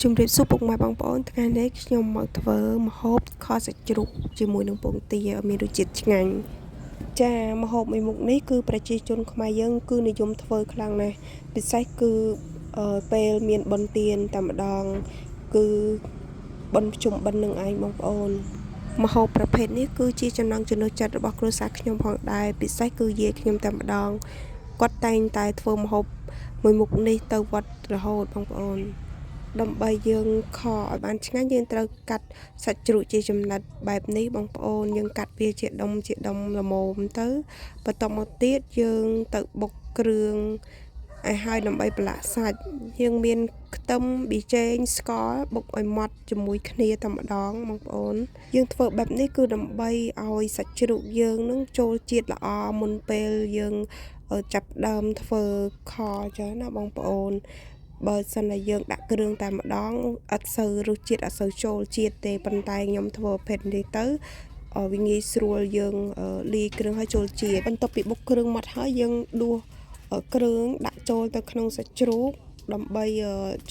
ជំរាបសួរពុកម៉ែបងប្អូនថ្ងៃនេះខ្ញុំមកធ្វើម្ហូបខសាច់ជ្រូកជាមួយនឹងពងទាមានរសជាតិឆ្ងាញ់ចាម្ហូបមួយមុខនេះគឺប្រជាជនខ្មែរយើងគឺនិយមធ្វើខ្លាំងណាស់ពិសេសគឺពេលមានបុណ្យទានតែម្ដងគឺបុណ្យភ្ជុំបិណ្ឌនឹងឯងបងប្អូនម្ហូបប្រភេទនេះគឺជាចំណង់ចំណូលចិត្តរបស់គ្រួសារខ្ញុំផងដែរពិសេសគឺយាយខ្ញុំតែម្ដងគាត់តែងតែធ្វើម្ហូបមួយមុខនេះទៅវត្តរហូតបងប្អូនដើម្បីយើងខឲ្យបានឆ្ងាញ់យើងត្រូវកាត់សាច់ជ្រូកជាចំណិតបែបនេះបងប្អូនយើងកាត់វាជាដុំល្មមទៅបន្តមកទៀតយើងទៅបុកគ្រឿងឲ្យហើយដើម្បីប្រឡាក់សាច់យើងមានខ្ទឹមប៊ីចេងស្ករបុកឲ្យម៉ត់ជាមួយគ្នាតែម្ដងបងប្អូនយើងធ្វើបែបនេះគឺដើម្បីឲ្យសាច់ជ្រូកយើងនឹងចូលជាតិល្អមុនពេលយើងចាប់ដើមធ្វើខចឹងណាបងប្អូនបើសិនតែយើងដាក់គ្រឿងតែម្ដងអត់សូវរសជាតិអត់សូវចូលជាតិទេប៉ុន្តែខ្ញុំធ្វើប្រភេទនេះទៅវាងាយស្រួលយើងលាយគ្រឿងឲ្យចូលជាតិបន្ទាប់ពីបុកគ្រឿងម៉ត់ហើយយើងដួសគ្រឿងដាក់ចូលទៅក្នុងសាច់ជ្រូកដើម្បី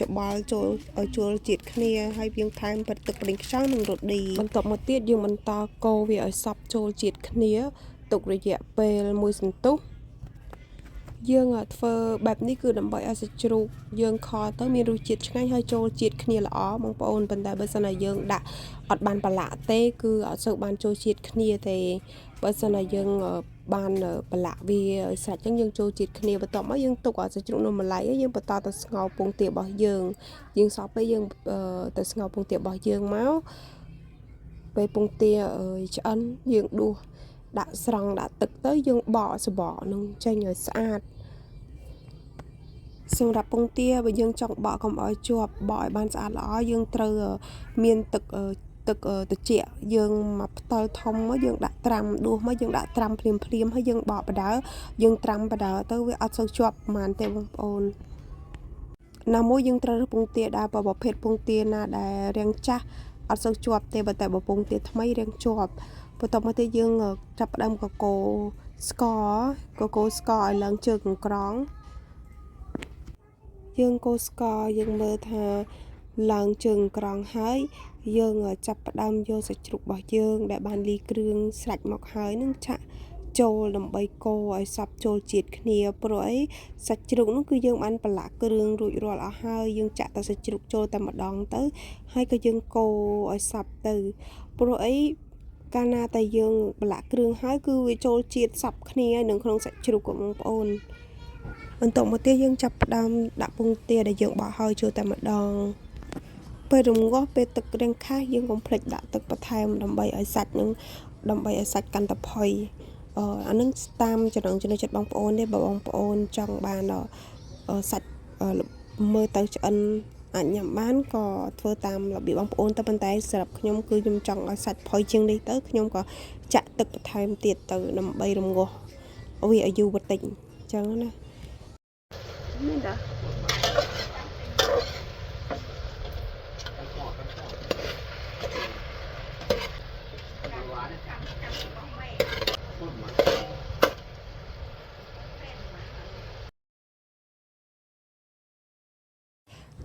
ច្បល់ចូលឲ្យចូលជាតិគ្នាហើយយើងថែមទឹកប្រេងខ្យងនិងរ៉ូឌីបន្ទាប់មកទៀតយើងបន្តកូរវាឲ្យសព្វចូលជាតិគ្នាទុករយៈពេល1សន្ទុះយើងធ្វើបែបនេះគឺដើម្បីឲ្យសាច់ជ្រូកយើងខទៅមានរសជាតិឆ្ងាញ់ហើយចូលជាតិគ្នាល្អបងប្អូនប៉ុន្តែបើសិនណាយើងដាក់អត់បានប្រឡាក់ទេគឺអត់សូវបានចូលជាតិគ្នាទេបើសិនណាយើងបានប្រឡាក់វាឲ្យសាច់អញ្ចឹងយើងចូលជាតិគ្នាបន្ទាប់មកយើងទុកឲ្យសាច់ជ្រូកនៅម្ល៉េះយើងបន្តទៅស្ងោរពងទារបស់យើងសោះពេលយើងទៅស្ងោរពងទារបស់យើងមកពេលពងទាឆ្អិនយើងដួសដាក់ស្រង់ដាក់ទឹកទៅយើងបកសបកនឹងចេញឲ្យស្អាតសម្រាប់ពងទាបើយើងចង់បកកុំឲ្យជាប់បកឲ្យបានស្អាតល្អយើងត្រូវមានទឹកត្រជាក់យើងមកផ្តិលធំមកយើងដាក់ត្រាំដួសមកយើងដាក់ត្រាំភ្លាមហើយយើងបកបដើយើងត្រាំបដើទៅវាអត់សូវជាប់ប៉ុន្មានទេបងប្អូនណាមួយយើងត្រូវរើសពងទាដែរប្រភេទពងទាណាដែលរាងចាស់អត់សូវជាប់ទេបើតែពងទាថ្មីរាងជាប់បន្ទាប់មកទៀតយើងចាប់ផ្ដើមកកូរស្ករឲ្យឡើងជើងក្រងយើងកូរស្ករយើងមើលថាឡើងជើងក្រងហើយយើងចាប់ផ្ដើមយកសាច់ជ្រូករបស់យើងដែលបានលាយគ្រឿងស្រេចមកហើយនឹងឆាក់ចូលដើម្បីកូរឲ្យសព្វចូលជាតិគ្នាព្រោះអីសាច់ជ្រូកនោះគឺយើងបានប្រឡាក់គ្រឿងរួចរាល់អស់ហើយយើងចាក់តែសាច់ជ្រូកចូលតែម្ដងទៅហើយក៏យើងកូរឲ្យសព្វទៅព្រោះអីកាលណាតែយើងប្រឡាក់គ្រឿងហើយគឺវាចូលជាតិសព្វគ្នានៅក្នុងសាច់ជ្រូកបងប្អូនបន្ទាប់មកទៀតយើងចាប់ផ្ដើមដាក់ពងទាដែលយើងបោះហើយចូលតែម្ដងពេលរំងាស់ពេលទឹករាងខាស់យើងកុំភ្លេចដាក់ទឹកបន្ថែមដើម្បីឲ្យសាច់កាន់តែផុយអានឹងតាមចំណង់ចំណូលចិត្តបងប្អូនទេបើបងប្អូនចង់បានសាច់មើលទៅឆ្អិនអាចញ៉ាំបានក៏ធ្វើតាមរបៀបបងប្អូនទៅប៉ុន្តែសម្រាប់ខ្ញុំគឺខ្ញុំចង់ឲ្យសាច់ផុយជាងនេះទៅខ្ញុំក៏ចាក់ទឹកបន្ថែមទៀតទៅដើម្បីរំងាស់វាឲ្យយូរបន្តិចអញ្ចឹងណាមានតា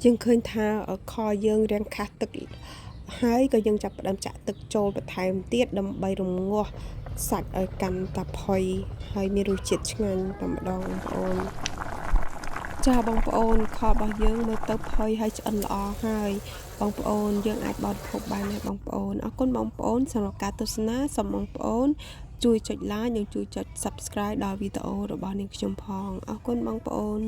យើងឃើញថាខយើងរាងខាស់ទឹកហើយក៏យើងចាប់ផ្ដើមចាក់ទឹកចូលបន្ថែមទៀតដើម្បីរំងាស់សាច់ឲ្យកាន់តែផុយហើយមានរសជាតិឆ្ងាញ់តែម្ដងបងប្អូនចាបងប្អូនខរបស់យើងមើលទៅផុយហើយឆ្អិនល្អហើយបងប្អូនយើងអាចបរិភោគបានហើយបងប្អូនអរគុណបងប្អូនសម្រាប់ការទស្សនាសូមបងប្អូនជួយចុច like និងជួយចុច subscribe ដល់វីដេអូរបស់នាងខ្ញុំផងអរគុណបងប្អូន